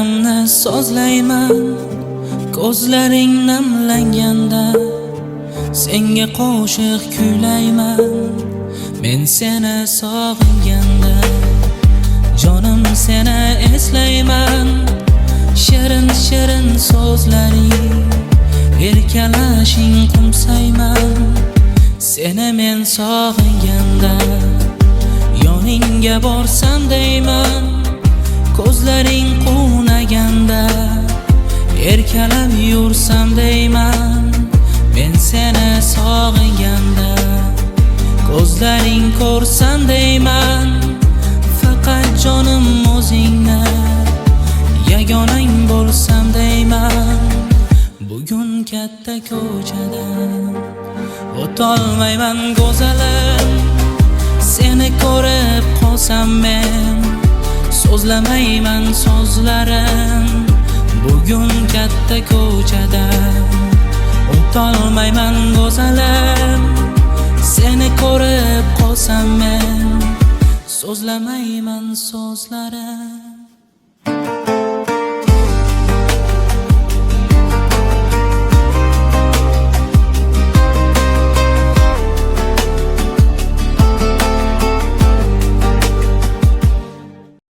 qalamni sozlayman ko'zlaring namlanganda, senga qo'shiq kuylayman men seni sog'inganda. Jonim seni eslayman, shirin shirin so'zlaring erkalashing qo'msayman seni men sog'inganda. Yoningga borsam deyman ko'zlaring quvnaganda, erkalab yursam deyman men seni sog'inganda. Ko'zlaring ko'rsam deyman faqat jonim o'zingni, yagonang bo'lsam deyman bugun katta ko'chada. O'tolmayman go'zalim, seni ko'rib qolsam men, so'zlamayman so'zlarim bugun katta ko'chada. O'tolmayman go'zalim, seni ko'rib qolsam men, so'zlamayman so'zlarim.